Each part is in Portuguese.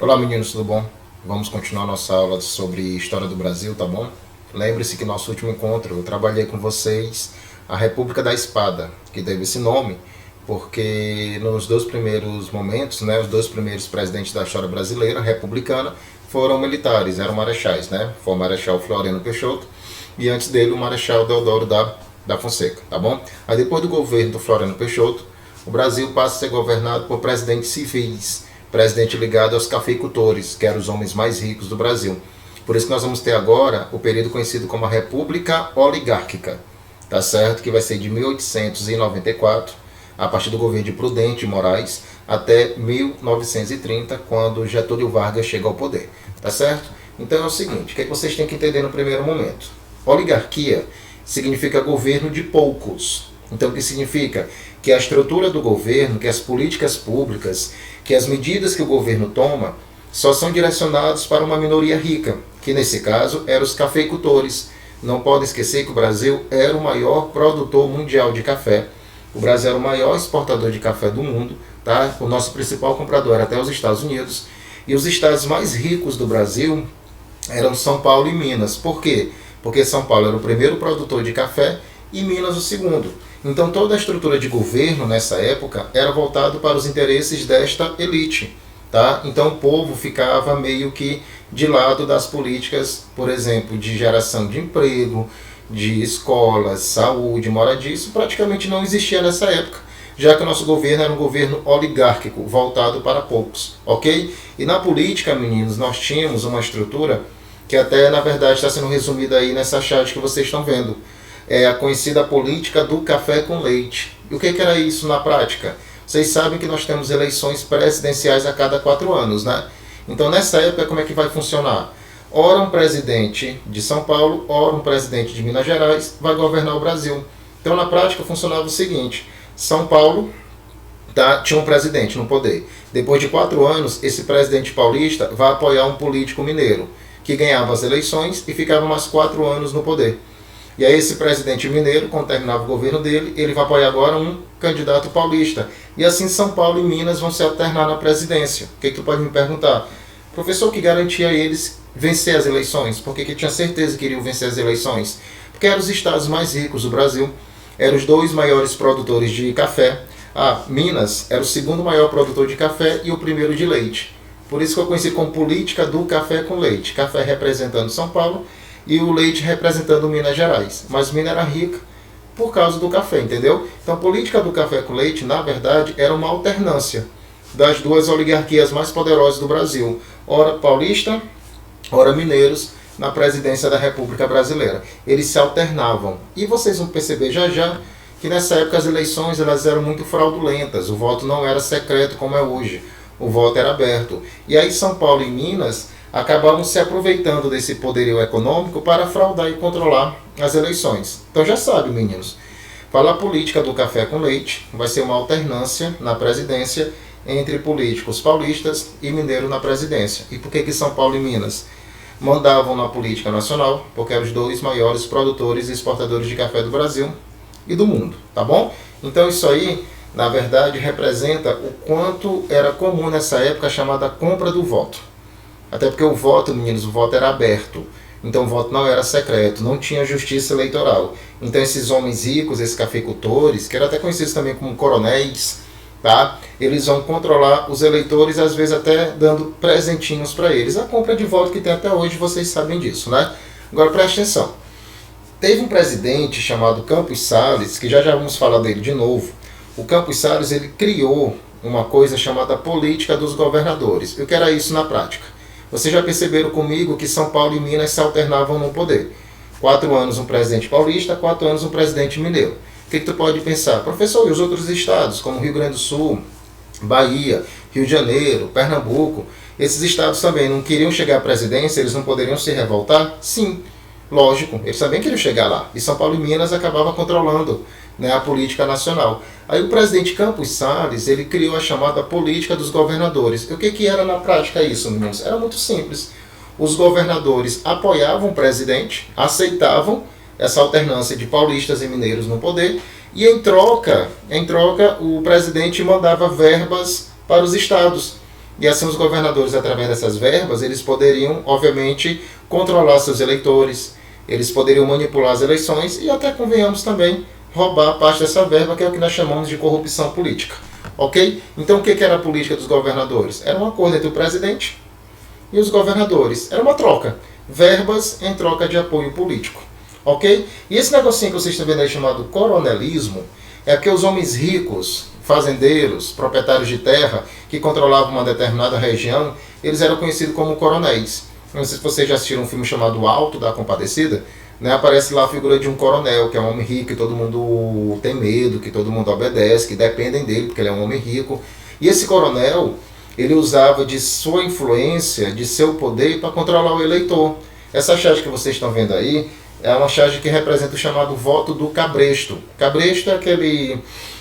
Olá meninos, tudo bom? Vamos continuar nossa aula sobre História do Brasil, tá bom? Lembre-se que nosso último encontro eu trabalhei com vocês a República da Espada, que teve esse nome porque nos dois primeiros momentos, os dois primeiros presidentes da história brasileira republicana foram militares, eram marechais, Foi o Marechal Floriano Peixoto e antes dele o Marechal Deodoro da Fonseca, tá bom? Aí depois do governo do Floriano Peixoto, o Brasil passa a ser governado por presidentes civis, presidente ligado aos cafeicultores, que eram os homens mais ricos do Brasil. Por isso que nós vamos ter agora o período conhecido como a República Oligárquica, tá certo? Que vai ser de 1894, a partir do governo de Prudente de Moraes, até 1930, quando Getúlio Vargas chega ao poder, tá certo? Então é o seguinte, o que vocês têm que entender no primeiro momento? Oligarquia significa governo de poucos. Então o que significa? Que a estrutura do governo, que as políticas públicas, que as medidas que o governo toma só são direcionadas para uma minoria rica, que nesse caso eram os cafeicultores. Não podem esquecer que o Brasil era o maior produtor mundial de café. O Brasil era o maior exportador de café do mundo, tá? O nosso principal comprador era até os Estados Unidos. E os estados mais ricos do Brasil eram São Paulo e Minas. Por quê? Porque São Paulo era o primeiro produtor de café e Minas o segundo. Então toda a estrutura de governo nessa época era voltada para os interesses desta elite, tá? Então o povo ficava meio que de lado das políticas, por exemplo, de geração de emprego, de escolas, saúde, moradia. Isso praticamente não existia nessa época, já que o nosso governo era um governo oligárquico, voltado para poucos, ok? E na política, meninos, nós tínhamos uma estrutura que até, na verdade, está sendo resumida aí nessa charte que vocês estão vendo. É a conhecida política do café com leite. E o que era isso na prática? Vocês sabem que nós temos eleições presidenciais a cada 4 anos, Então, nessa época, como é que vai funcionar? Ora um presidente de São Paulo, ora um presidente de Minas Gerais vai governar o Brasil. Então, na prática, funcionava o seguinte: São Paulo tinha um presidente no poder. Depois de 4 anos, esse presidente paulista vai apoiar um político mineiro, que ganhava as eleições e ficava mais 4 anos no poder. E aí esse presidente mineiro, quando terminava o governo dele, ele vai apoiar agora um candidato paulista. E assim São Paulo e Minas vão se alternar na presidência. O que tu pode me perguntar? Professor, que garantia a eles vencer as eleições? Por que tinha certeza que iriam vencer as eleições? Porque eram os estados mais ricos do Brasil, eram os 2 maiores produtores de café. Minas era o segundo maior produtor de café e o primeiro de leite. Por isso que eu conheci como política do café com leite. Café representando São Paulo e o leite representando Minas Gerais. Mas Minas era rica por causa do café, entendeu? Então a política do café com leite, na verdade, era uma alternância das 2 oligarquias mais poderosas do Brasil. Ora paulista, ora mineiros, na presidência da República Brasileira. Eles se alternavam. E vocês vão perceber já já que nessa época as eleições elas eram muito fraudulentas. O voto não era secreto como é hoje. O voto era aberto. E aí São Paulo e Minas acabavam se aproveitando desse poderio econômico para fraudar e controlar as eleições. Então já sabe, meninos, falar política do café com leite vai ser uma alternância na presidência entre políticos paulistas e mineiros na presidência. E por que São Paulo e Minas mandavam na política nacional? Porque eram os 2 maiores produtores e exportadores de café do Brasil e do mundo, tá bom? Então isso aí, na verdade, representa o quanto era comum nessa época a chamada compra do voto. Até porque o voto, meninos, o voto era aberto. Então o voto não era secreto, não tinha justiça eleitoral. Então esses homens ricos, esses cafeicultores, que eram até conhecidos também como coronéis, tá? Eles vão controlar os eleitores, às vezes até dando presentinhos para eles. A compra de voto que tem até hoje, vocês sabem disso, Agora preste atenção. Teve um presidente chamado Campos Salles, que já vamos falar dele de novo. O Campos Salles, ele criou uma coisa chamada política dos governadores. E o que era isso na prática? Vocês já perceberam comigo que São Paulo e Minas se alternavam no poder. 4 anos um presidente paulista, 4 anos um presidente mineiro. O que tu pode pensar? Professor, e os outros estados, como Rio Grande do Sul, Bahia, Rio de Janeiro, Pernambuco, esses estados também não queriam chegar à presidência, eles não poderiam se revoltar? Sim, lógico, eles também queriam chegar lá. E São Paulo e Minas acabavam controlando a política nacional. Aí o presidente Campos Salles, ele criou a chamada política dos governadores. E o que era na prática isso, meninos? Era muito simples. Os governadores apoiavam o presidente, aceitavam essa alternância de paulistas e mineiros no poder, e em troca, o presidente mandava verbas para os estados. E assim os governadores, através dessas verbas, eles poderiam, obviamente, controlar seus eleitores, eles poderiam manipular as eleições e até, convenhamos também, roubar parte dessa verba, que é o que nós chamamos de corrupção política. Ok? Então o que era a política dos governadores? Era um acordo entre o presidente e os governadores. Era uma troca. Verbas em troca de apoio político. Ok? E esse negocinho que vocês estão vendo aí chamado coronelismo é porque os homens ricos, fazendeiros, proprietários de terra, que controlavam uma determinada região, eles eram conhecidos como coronéis. Não sei se vocês já assistiram um filme chamado Alto da Compadecida, né? Aparece lá a figura de um coronel, que é um homem rico, que todo mundo tem medo, que todo mundo obedece, que dependem dele, porque ele é um homem rico. E esse coronel, ele usava de sua influência, de seu poder, para controlar o eleitor. Essa charge que vocês estão vendo aí é uma charge que representa o chamado voto do cabresto. Cabresto é aquele,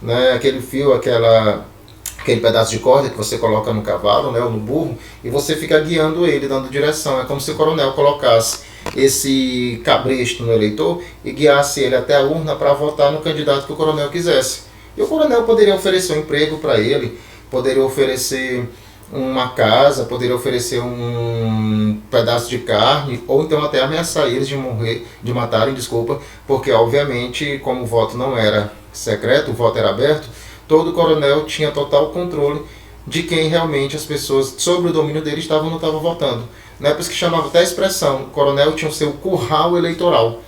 né, aquele fio, aquele pedaço de corda que você coloca no cavalo, né, ou no burro, e você fica guiando ele, dando direção. É como se o coronel colocasse esse cabresto no eleitor e guiasse ele até a urna para votar no candidato que o coronel quisesse. E o coronel poderia oferecer um emprego para ele, poderia oferecer uma casa, poderia oferecer um pedaço de carne, ou então até ameaçar eles de matarem, desculpa, porque obviamente, como o voto não era secreto, o voto era aberto, todo coronel tinha total controle de quem realmente as pessoas, sobre o domínio dele, estavam ou não estavam votando. Não é por isso que chamava até a expressão, o coronel tinha o seu curral eleitoral.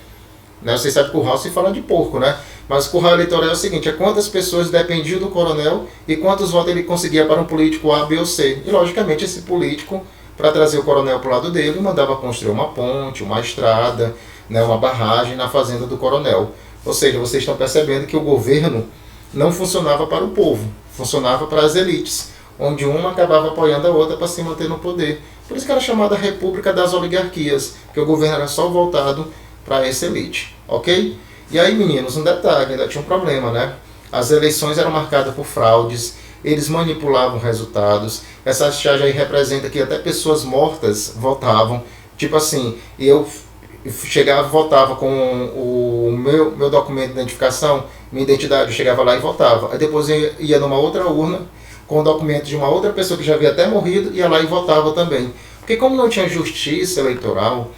Né? Vocês sabem que curral se fala de porco, né? Mas o curral eleitoral é o seguinte, é quantas pessoas dependiam do coronel e quantos votos ele conseguia para um político A, B ou C. E logicamente esse político, para trazer o coronel para o lado dele, mandava construir uma ponte, uma estrada, né, uma barragem na fazenda do coronel. Ou seja, vocês estão percebendo que o governo não funcionava para o povo, funcionava para as elites, onde uma acabava apoiando a outra para se manter no poder. Por isso que era chamada República das Oligarquias, que o governo era só voltado para essa elite, ok? E aí, meninos, um detalhe, ainda tinha um problema, né? As eleições eram marcadas por fraudes, eles manipulavam resultados, essa charge aí representa que até pessoas mortas votavam, tipo assim, eu chegava, votava com o meu documento de identificação, minha identidade, eu chegava lá e votava, aí depois eu ia numa outra urna, com o documento de uma outra pessoa que já havia até morrido, ia lá e votava também. Porque como não tinha justiça eleitoral,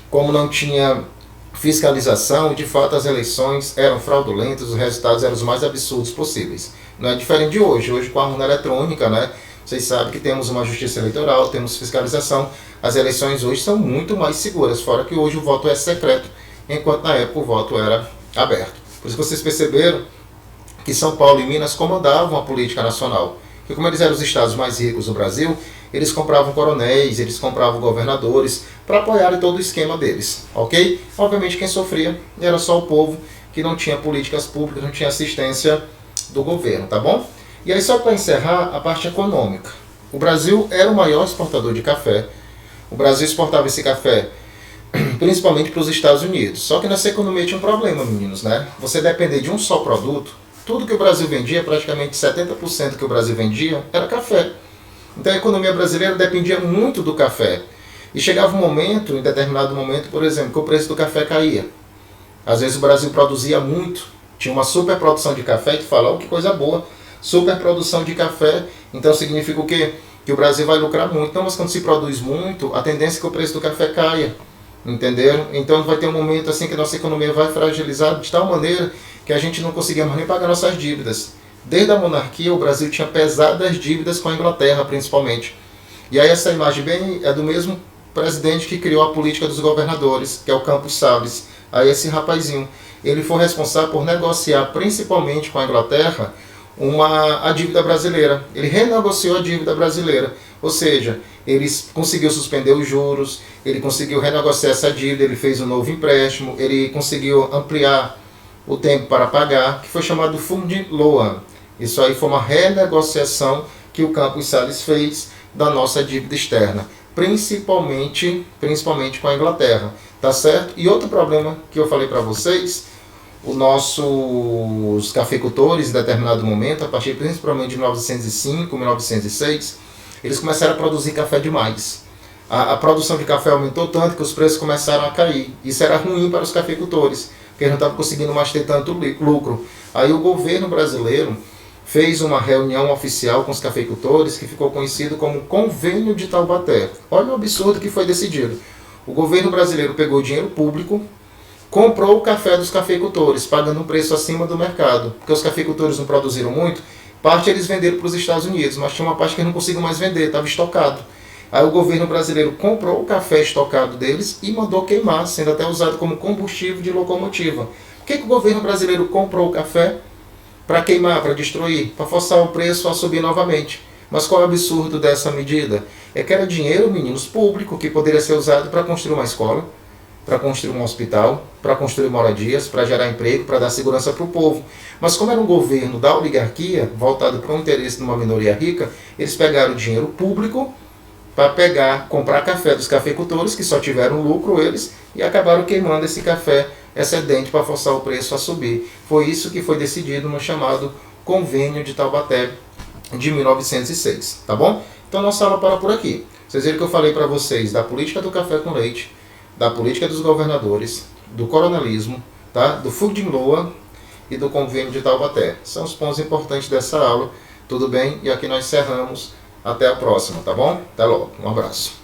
como não tinha fiscalização, de fato as eleições eram fraudulentas, os resultados eram os mais absurdos possíveis. Não é diferente de hoje. Hoje com a urna eletrônica, né? Vocês sabem que temos uma justiça eleitoral, temos fiscalização. As eleições hoje são muito mais seguras, fora que hoje o voto é secreto, enquanto na época o voto era aberto. Por isso que vocês perceberam que São Paulo e Minas comandavam a política nacional. Porque como eles eram os estados mais ricos do Brasil, eles compravam coronéis, eles compravam governadores para apoiarem todo o esquema deles, ok? Obviamente quem sofria era só o povo que não tinha políticas públicas, não tinha assistência do governo, tá bom? E aí só para encerrar a parte econômica. O Brasil era o maior exportador de café. O Brasil exportava esse café principalmente para os Estados Unidos. Só que nessa economia tinha um problema, meninos, né? Você depender de um só produto, tudo que o Brasil vendia, praticamente 70% que o Brasil vendia, era café. Então a economia brasileira dependia muito do café. E chegava um momento, em determinado momento, por exemplo, que o preço do café caía. Às vezes o Brasil produzia muito, tinha uma superprodução de café, que fala, oh, que coisa boa, superprodução de café, então significa o quê? Que o Brasil vai lucrar muito. Então, mas quando se produz muito, a tendência é que o preço do café caia. Entenderam? Então vai ter um momento assim que a nossa economia vai fragilizar de tal maneira que a gente não conseguia mais nem pagar nossas dívidas. Desde a monarquia, o Brasil tinha pesadas dívidas com a Inglaterra, principalmente. E aí essa imagem bem é do mesmo presidente que criou a política dos governadores, que é o Campos Salles. Aí esse rapazinho, ele foi responsável por negociar, principalmente com a Inglaterra, a dívida brasileira. Ele renegociou a dívida brasileira. Ou seja, ele conseguiu suspender os juros, ele conseguiu renegociar essa dívida, ele fez um novo empréstimo, ele conseguiu ampliar o tempo para pagar, que foi chamado Fundo Loan. Isso aí foi uma renegociação que o Campos Salles fez da nossa dívida externa, principalmente com a Inglaterra, tá certo? E outro problema que eu falei para vocês, os nossos cafeicultores, em determinado momento, a partir principalmente de 1905, 1906, eles começaram a produzir café demais. A produção de café aumentou tanto que os preços começaram a cair. Isso era ruim para os cafeicultores, porque eles não estavam conseguindo mais ter tanto lucro. Aí o governo brasileiro, fez uma reunião oficial com os cafeicultores que ficou conhecido como Convênio de Taubaté. Olha o absurdo que foi decidido. O governo brasileiro pegou dinheiro público, comprou o café dos cafeicultores, pagando um preço acima do mercado, porque os cafeicultores não produziram muito, parte eles venderam para os Estados Unidos, mas tinha uma parte que não conseguiam mais vender, estava estocado. Aí o governo brasileiro comprou o café estocado deles e mandou queimar, sendo até usado como combustível de locomotiva. Por que o governo brasileiro comprou o café? Para queimar, para destruir, para forçar o preço a subir novamente. Mas qual é o absurdo dessa medida? É que era dinheiro, meninos, público, que poderia ser usado para construir uma escola, para construir um hospital, para construir moradias, para gerar emprego, para dar segurança para o povo. Mas como era um governo da oligarquia, voltado para o interesse de uma minoria rica, eles pegaram o dinheiro público para comprar café dos cafeicultores, que só tiveram lucro eles, e acabaram queimando esse café excedente para forçar o preço a subir. Foi isso que foi decidido no chamado Convênio de Taubaté de 1906, tá bom? Então nossa aula para por aqui. Vocês viram que eu falei para vocês da política do café com leite, da política dos governadores, do coronelismo, tá? Do Food Loa e do Convênio de Taubaté. São os pontos importantes dessa aula, tudo bem? E aqui nós encerramos. Até a próxima, tá bom? Até logo. Um abraço.